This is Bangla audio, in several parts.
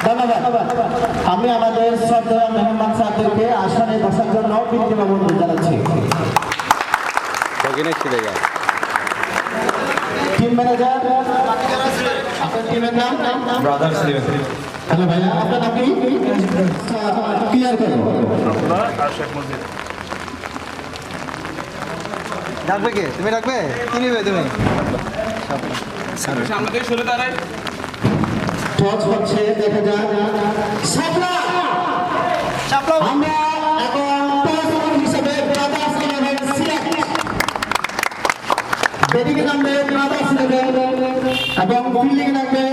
ধন্যবাদ। আমি আমাদের শ্রদ্ধেয় মেহমান সাহেবকে আসনে বসার জন্য বিনীত অনুরোধ জানাচ্ছি। টিম ম্যানেজার, আপনার টিমের নাম? Brothers eleven. হ্যালো ভাইয়া, আপনার নাম কি? ক্লিয়ার করুন। ডাকবে কে? তুমি ডাকবে? কি নিবে তুমি? সামনে থেকে সরে দাঁড়াই। টস হচ্ছে, দেখা যাক। শাপলা! আমরা এখন টস হিসেবে ব্রাদার্স ইলেভেন সিলেক্ট। ব্যাটিংয়ে নামবে ব্রাদার্স ইলেভেন এবং ফিল্ডিংয়ে নামবে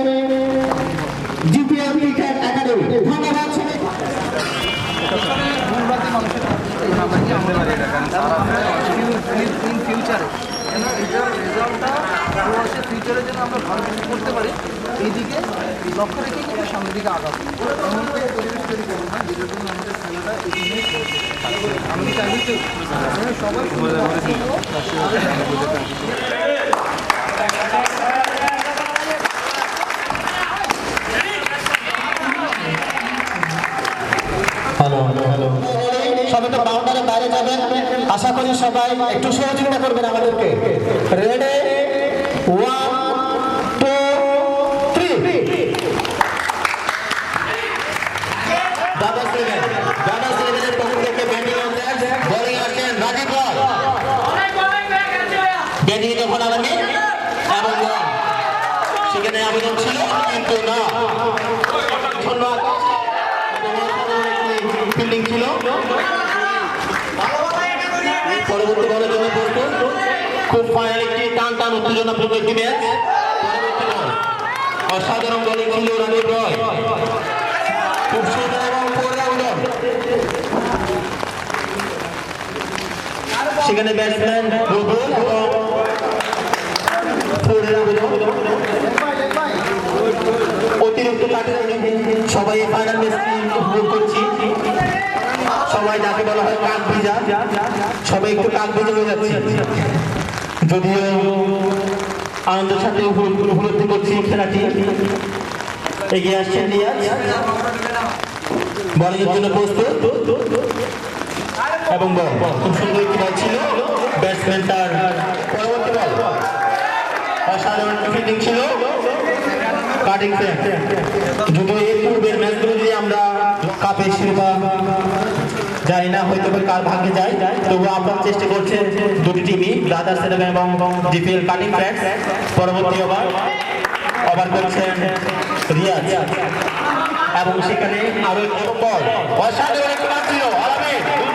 জিপিএল ক্রিকেট একাডেমি। ধন্যবাদ সবাইকে। ফিউচারে ফিউচারের জন্য আমরা ভালো কিছু করতে পারি, এইদিকে লক্ষ্য রেখে কিন্তু সামনের দিকে আগাবো। এমন কোনো পরিবেশ তৈরি করবো না যেটার জন্য আমাদের খেলাটা এগিয়ে আমি চাইছি তো সবাই সবাই তো বাউন্ডারের বাইরে যাবেন। আশা করি সবাই একটু সহযোগিতা করবেন আমাদেরকে। রেডি, 1 2 3। ব্রাদার্স ইলেভেনের পক্ষ থেকে ব্যাটিং বোলিং আসেন রাজীব রয়। ব্যাটিং যখন আনেন এবং সেখানে আবেদন ছিল কিন্তু না, ফিল্ডিং ছিল। পরবর্তী বলের জন্য প্রস্তুত। খুব ফাইনাল একটি টান টান উত্তেজনাপূর্ণ একটি ম্যাচ। পরবর্তী বল, অসাধারণ বোলিং ছিল রাজীব রয়, খুব সুন্দর এবং অলরাউন্ডার। সেখানে ব্যাটসম্যান রুবুল এবং অতিরিক্ত কাটে সবাই ফাইনাল ম্যাচটি উপভোগ করছি। সবাই যাকে বলা হয় কাক ভিজা, সবাই একটু কাক ভিজা হয়ে যাচ্ছে। যদিও আনন্দের সাথে উপলব্ধি করছি খেলাটি। এগিয়ে আসছেন রিয়াজ, বলিংয়ের জন্য প্রস্তুত এবং বল খুব সুন্দর একটি বল ছিল। ব্যাটসম্যান তার পরবর্তী বল, অসাধারণ ফিল্ডিং ছিল, কাটিং ফ্রেম। যদিও এর পূর্বের ম্যাচগুলো যদি আমরা কাপের শিরোপা জানি না হয়তো কার ভাগ্যে যায়, তবুও আমরা চেষ্টা করছে দুটি টিমই, ব্রাদার্স ইলেভেন এবং জিপিএল কাটিং ফ্রেম। পরবর্তী ওভার করছেন রিয়াজ এবং সেখানে আরো একটি বল, অসাধারণ একটি মান ছিল।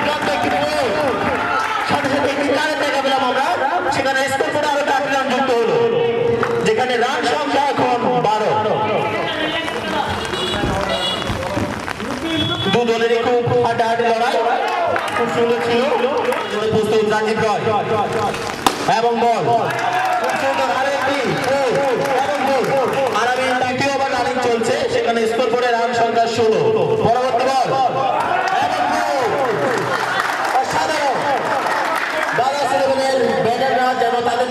দুর্দান্ত একটি বল, সাথে সাথে একটি কারেন্ট দেখা পেলাম আমরা। সেখানে স্কোর করে আরো 4 রান যুক্ত হলো, যেখানে রান সংখ্যা এখন 12। দু দলেরই খুব হাড্ডাহাড্ডি লড়াই, খুব সুন্দর ছিল। প্রস্তুত রাজীব রয় এবং বল খুব সুন্দর আরেকটি আর আমি দ্বিতীয় ওভার রানিং চলছে, সেখানে স্কোর করে রান সংখ্যা 16। পরবর্তী বল অসাধারণ। ব্রাদার্স ইলেভেনের ব্যাটাররা যেন তাদের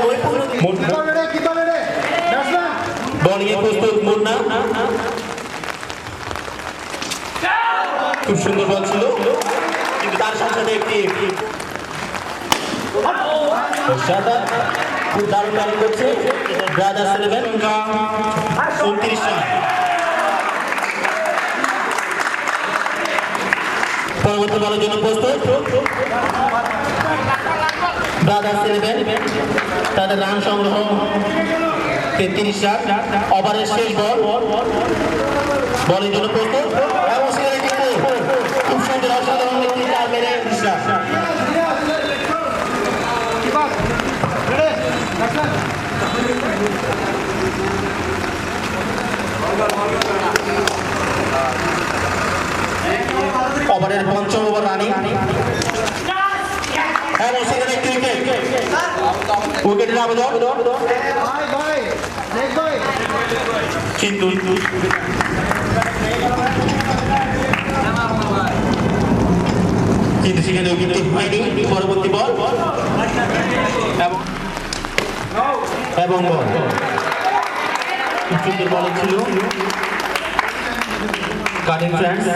বোলিংয়ে প্রস্তুত মুন্না, খুব সুন্দর বল ছিল, কিন্তু তার সাথে সাথে একটি খুব দারুণ রানিং করছে ব্রাদার্স ইলেভেন। 29 রান। পরবর্তী বলের জন্য প্রস্তুত ব্রাদার্স ইলেভেন। তাদের রান সংগ্রহ 33 রান। ওভারের শেষ বল, বলের জন্য প্রস্তুত এবং সেখানে কিন্তু খুব সুন্দর অসাধারণ একটি চার মেরে 30 রান। ওভারের পঞ্চম ওভার রানিং এবং সেখানে একটি উইকেটের আবেদন, কিন্তু সেখানে উইকেট হয়নি। পরবর্তী বল এবং বল খুব সুন্দর বল ছিল। কাটিং ফ্রেন্ডস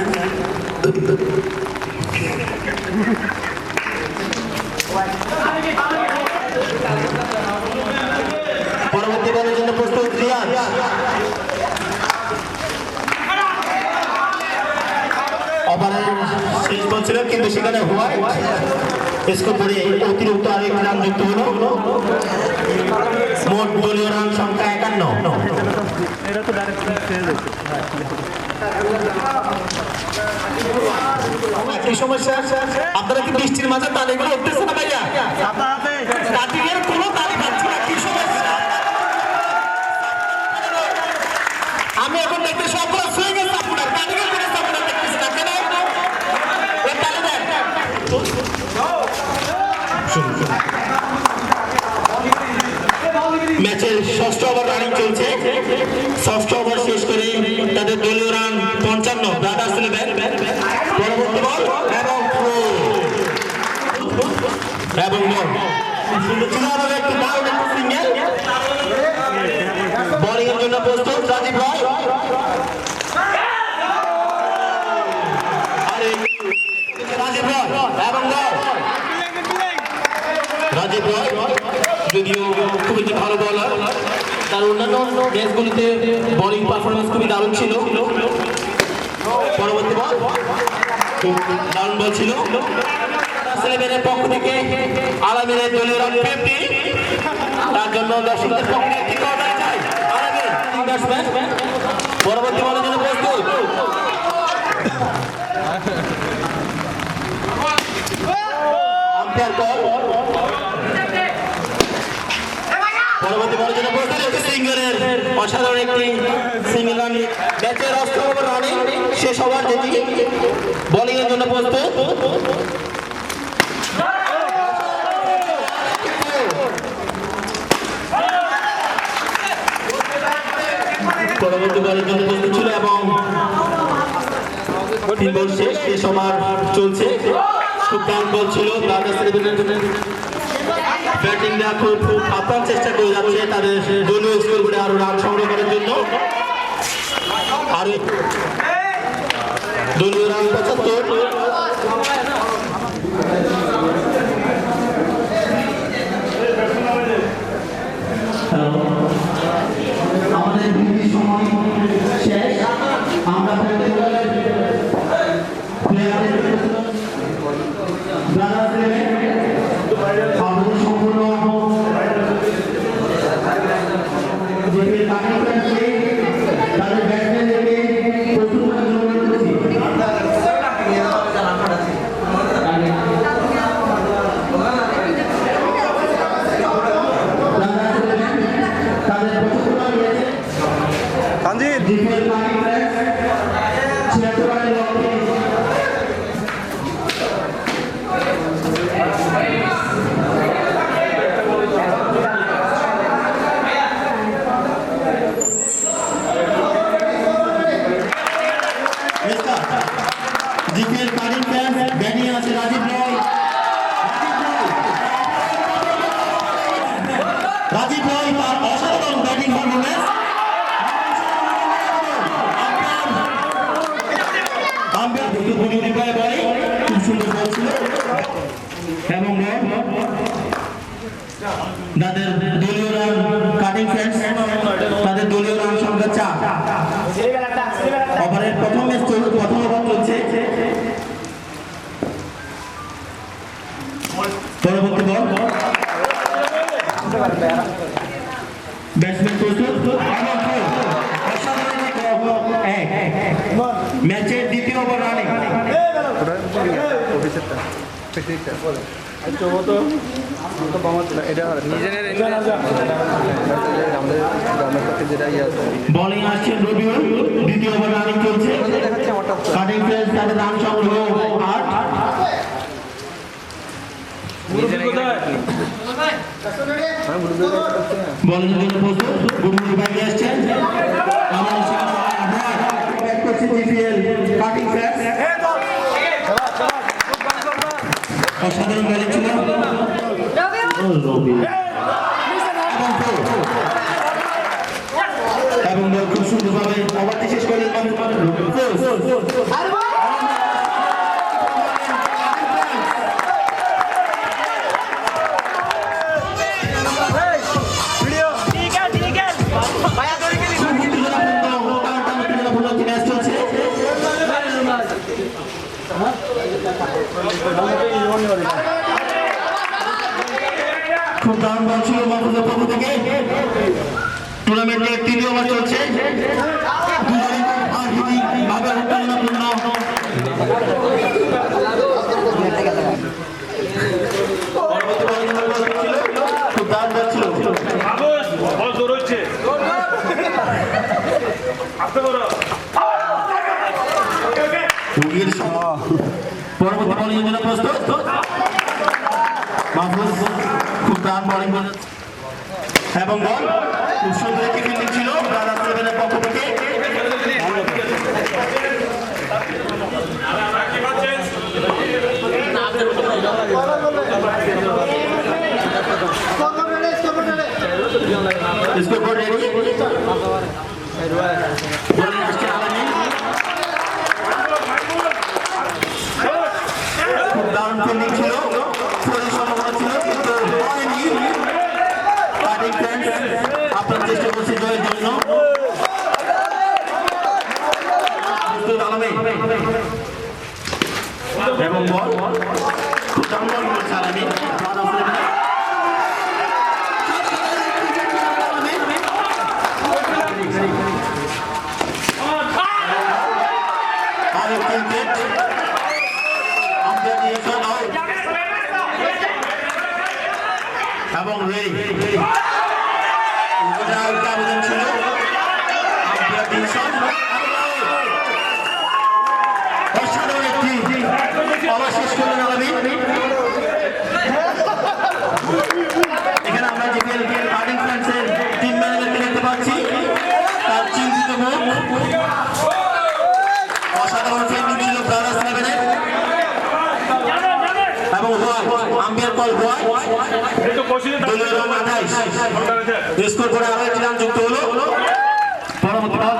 পরবর্তী বলের জন্য প্রস্তুত রিয়াজ ওভারের শেষ বল ছিল কিন্তু সেখানে হোয়াইট স্কোর করে অতিরিক্ত আরেকটি রান যুক্ত হলো মোট দলীয় রান সংখ্যা 51 কি সমস্যা আপনারা কি বৃষ্টির মাঝে তালিগুলো উঠতেছে না ভাইয়া কাটিং এর কোনো তালি পাচ্ছি না কি সমস্যা আমি এখন দেখতে সবগুলো সুইং এর সাপোর্টার কাটিং এর কোনো সাপোর্টার দেখতেছি না কেন ওই তালি দেন ম্যাচের ষষ্ঠ ওভার রানিং চলছে ষষ্ঠ ওভার শেষ করে তাদের দলীয় রান 55 ব্রাদার্স 11 পরবর্তী বল এবং বল সুন্দর ছিল আবার একটু দারুণ একটা সিঙ্গেল বোলিং এর জন্য প্রস্তুত রাজীব রয় রাজীব রয় এবং রাজীব রয় যদিও খুবই ভালো বলার তার অন্যান্য ম্যাচগুলিতে বোলিং পারফরমেন্স খুবই দারুণ ছিল পরবর্তী বল দারুণ বল ছিল সেলেবেনের পক্ষ থেকে আলামিনের দলীয় রান 50 তার জন্য দর্শকদের পক্ষ থেকে একটি কর্নার চাই আলামিন ব্যাটসম্যান পরবর্তী বলের জন্য প্রস্তুত আম্পায়ার কল পরবর্তী বলের জন্য প্রস্তুত একটি সিঙ্গেলের অসাধারণ একটি সিঙ্গেল রান ম্যাচের অষ্টম ওভার রানিং শেষ ওভার যেটি বোলিং এর জন্য প্রস্তুত পরবর্তী বলের জন্য প্রস্তুত ছিল এবং 3 বল শেষ ওভার চলছে খুব দারুণ বল ছিল ব্যাটিং দেওয়া খুব আপ্রাণ চেষ্টা করে যাচ্ছে তাদের দলীয় স্কোর বোর্ডে আরো রান সংগ্রহ করার জন্য আরো দলীয় রান 75 আমাদের ডিউটি সময় শেষ আমরা আমাদের সম্পূর্ণ তাদের ব্যাটসম্যানদেরকে প্রস্তুত করার জন্য জিপিএল কারিম ফ্যান্স ব্যাটিং আছে রাজীব রয় তার অসাধারণ ব্যাটিং পারফরম্যান্স আম্পায়ার দুটো বলিউডি পায় বলে খুব সুন্দর বল ছিল এবং তাদের দলীয় রান কাটিং ফ্রেন্ডস তাদের দলীয় রান সংখ্যা 4 ওভারের প্রথম ওভার চলছে পরবর্তী বল ব্যাটসম্যান প্রস্তুত ম্যাচের দ্বিতীয় ওভার রানিং বোলিং আসছে রবিউল দ্বিতীয় ওভার রানিং চলছে কাটিং ফ্রেন্স তাদের রান সংগ্রহ 8 বোলিং এর জন্য প্রস্তুত গুডমুড বাইরে আসছেন জিপিএল কাটিং ফ্রেন্স অসাধারণ বোলিং ছিল রবি এবং খুব সুন্দরভাবে ওভারটি শেষ করলেন খুব দারুণ বল ছিল মাহফুজের পক্ষ থেকে। টুর্নামেন্টের তৃতীয় ওভার চলছে। খুব দারুণ বল ছিল। পরবর্তী বলের জন্য প্রস্তুত মাহফুজ। খুব দারুণ বোলিং এবং বল খুব সুন্দর একটি ফিল্ডিং ছিল ব্রাদার্স ইলেভেনের পক্ষ থেকে। Score ready. খুব দারুণ ফিল্ডিং ছিল, সম্ভাবনা ছিল কিন্তু হয়নি। আপনার চেষ্টা করছে জয়ের জন্য। এবং বল খুব দারুণ বল করছে আলামী। এবং আবেদন ছিল অসাধারণ একটি ওভার শেষ করলেন আলামী। এখানে আমরা জিপিএল কার্ডিং ফ্রান্সের টিম ম্যানেজারকে দেখতে পাচ্ছি, তার চিন্তিত মুখ। অসাধারণ ফিল্ডিং ছিল ব্রাদার্স ইলেভেনের এবং আম্পায়ার কল বয় দলীয় রং 28। স্কোর করে আরো একটি রান যুক্ত হলো। পরবর্তী বল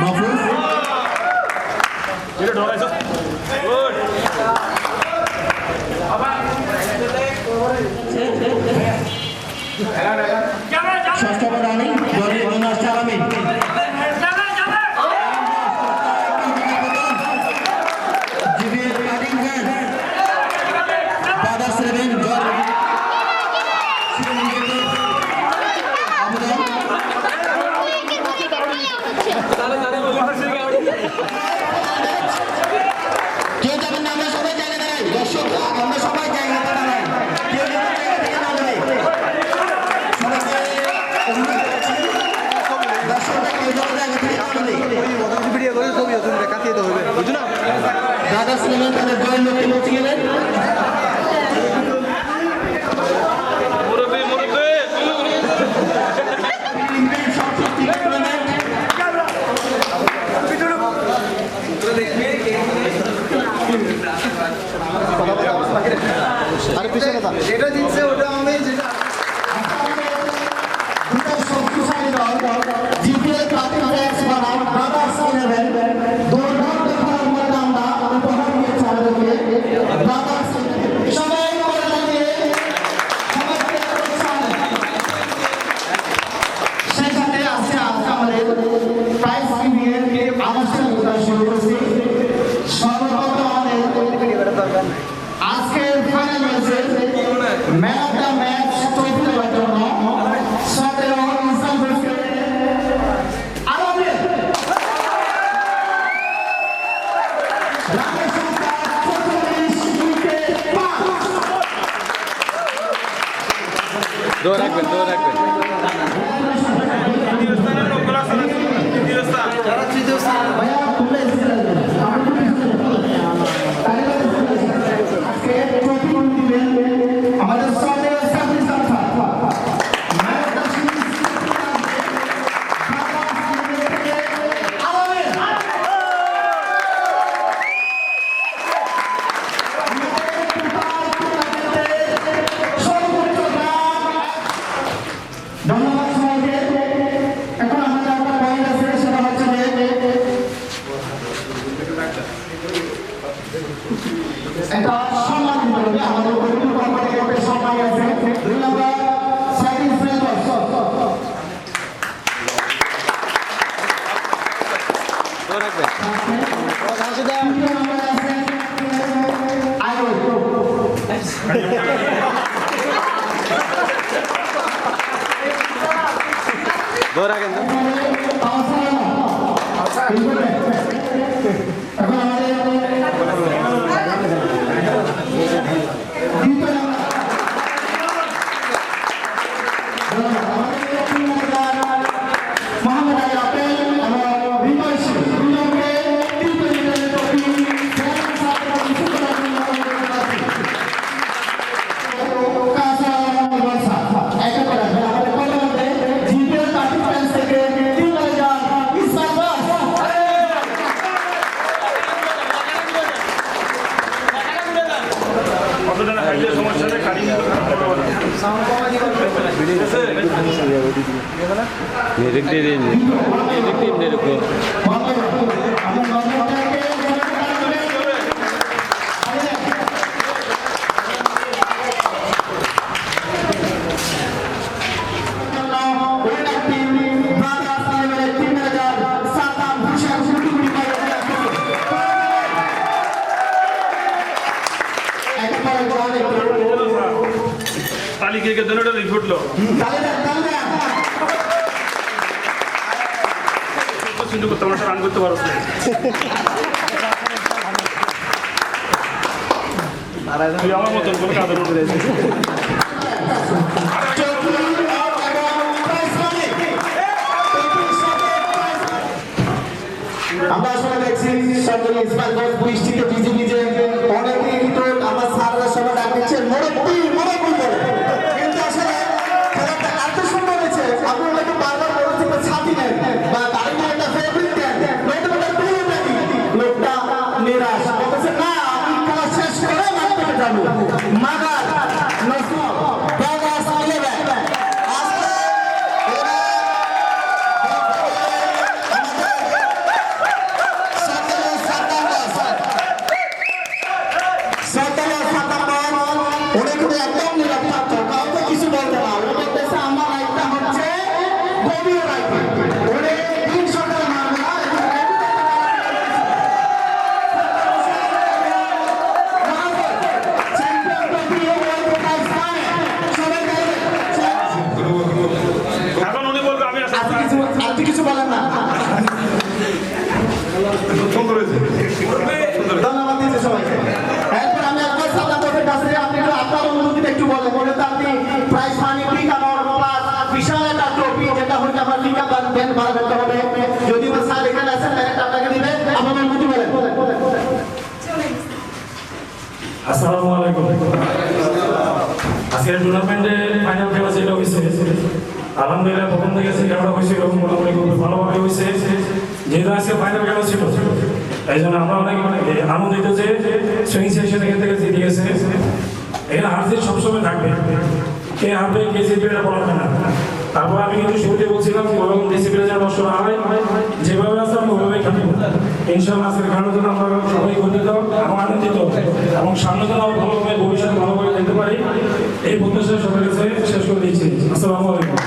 মাহফুজ। ষষ্ঠ রানিং দলীয় জন্য আসছে আলামী। ব্রাদার্স ইলেভেন তাদের জয়ের লক্ষ্যে পৌঁছে গেলেন। আরে পিছনে যেটা জিতছে ওটা আমি যেটা শক্তিশালী দল জিপিএল প্রাপ্ত ব্রাদার্স ইলেভেন দুর্দান্ত খেলার মধ্যে আমরা উপহার দিয়েছি আমাদেরকে ব্রাদার্স সবাই করে লাগিয়ে সেই সাথে আজকে আমাদের প্রাইজ গিভিংয়ের আনুষ্ঠানিকতা শুরু করছি। সর্বপ্রথম আমাদের আজকের ফাইনাল ম্যাচে man of the match trophy দেওয়ার জন্য 17 ইনসান বসকে আলামী রানের সংখ্যা 45 দৌড় রাখবেন ভাইয়া তোমরা আমাদের সামনে সামনে সংখ্যা দৌড়া কিন্তু তালিকে দুটোটা লিখে উঠলো কিন্তু তোমার রান করতে পারো আমার মতন করে কাদের উঠে আমরা আসলে দেখছি সরকারি ইসমাইলগঞ্জ বৃষ্টিতে ভিজে ভিজে অনেকেই কিন্তু আমার স্যাররা সবাই ডাকছে মোড়কটি মোড়কটি করে কিন্তু আসলে খেলাটা এত সুন্দর হয়েছে আপনি হয়তো বারবার বলেছেন ছাতি নেন বা গাড়ি একটা ফেভারিট দেন নয়তো পুরো দেন লোকটা নিরাশ বলছে না আমি খেলা শেষ করে মাঠে যাবো মাগার নসর বাবা সালে কিছু বলেন না ধন্যবাদ দিচ্ছি সবাইকে এরপর আমি আপনার সাদাতের কাছে আপনি আপনার অনুভূতিটা একটু বলেন বলে তো আপনি প্রাইজ মানি ঠিক আমার বিশাল একটা ট্রফি যেটা হচ্ছে আমার লিগা ব্যান্ড ভাড়া করতে হবে যদি বা স্যার এখানে আছেন তাহলে আপনাকে দিবে আপনার অনুভূতি বলেন আসসালামু আলাইকুম আজকের টুর্নামেন্টে ফাইনাল খেলা যেটা হয়েছে আলহামদুলিল্লাহ প্রথম থেকে খেলাটা হয়েছিল মোটামুটি খুব ভালোভাবে হয়েছে যেহেতু আজকে ফাইনাল খেলা ছিল এই জন্য আমরা অনেক আনন্দিত যে সুইং সেকশন এখান থেকে জিতে গেছে এখানে হারজিত সবসময় থাকবে কে হারবে কে জিতবে এটা বলা হয় না তারপর আমি কিন্তু শুরুতে বলছিলাম ওরকম ডিসিপ্লিন যেন নষ্ট না হয় যেভাবে আছে আমি ওইভাবেই খেলবো ইনশাআল্লাহ আজকের খেলার জন্য আমরা সবাই গর্বিত এবং আনন্দিত এবং সামনে যেন আমরা ভালোভাবে ভবিষ্যতে ভালোভাবে যেতে পারি এই প্রত্যাশা সবার কাছে শেষ করে দিচ্ছি আসসালামু আলাইকুম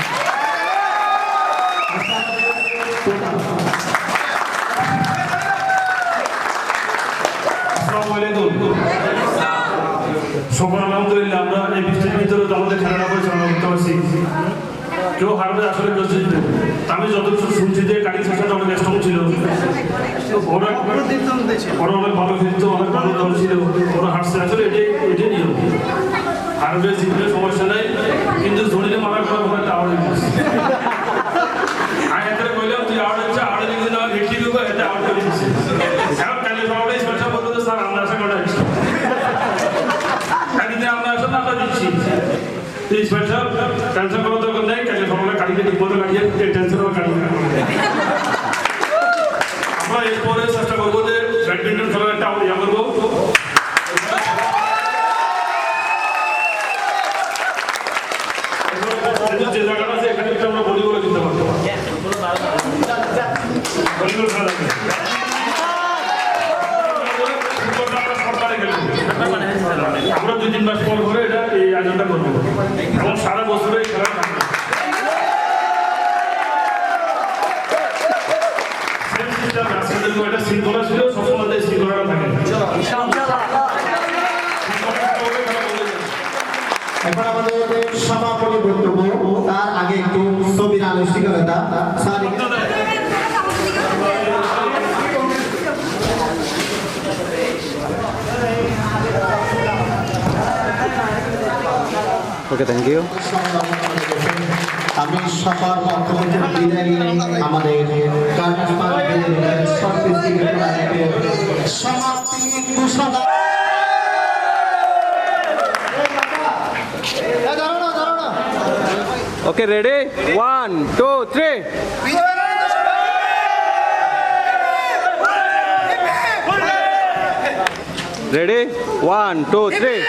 সকল আলহামদুলিল্লাহ আমরা এই বৃষ্টির ভিতরে আমাদের খেলাটা পরিচালনা করতে পারছি কেউ হারবে আসলে কেউ জিতবে আমি যতটুকু শুনছি যে কাটিং সেকশনটা অনেক স্ট্রং ছিল ওরা অনেক ভালো খেলতো অনেক ভালো দল ছিল ওরা হারছে আসলে এটাই নিয়ম হারবে জিতবে সমস্যা নাই কিন্তু ধরিলে মারা করা কোনো একটা আওয়াজ আমি একটা বললাম তুই আওয়াজ হচ্ছে আওয়াজ লিখে দেওয়া হিটলি দেবো এটা আওয়াজ করে দিচ্ছে এখন কালে সবাই স্পর্শা বলতো তো স্যার আমরা আশা করা হচ্ছে একদিন আমরা আসলে আমরা দিচ্ছি স্পেশাল টেনশন করার দরকার নেই কাজে সকালে গাড়িকে ঠিক মতো লাগিয়ে টেনশন হবে গাড়ি আমরা এরপরে চেষ্টা করবো যে ব্যাডমিন্টন খেলার একটা ইয়া করবো যে জায়গাটা আছে এখানে কিন্তু আমরা ভলিবলে দিতে পারবো ভলিবল খেলা আমরা 2-3 মাস পর করে এটা এই আয়োজনটা করবো এবং সারা বছর এই খেলা থাকবে একটা শৃঙ্খলা ছিল সবসময় শৃঙ্খলাটা থাকে এখন আমাদের সমাপনী বক্তব্য, তার আগে একটু ছবির আনুষ্ঠানিকতা। Sir okay, thank you. আমি সবার পক্ষ থেকে বিদায় নিয়ে আমাদের সমাপ্তি ঘোষণা। Okay, ready, 1 2 3। রেডি, 1 2 3।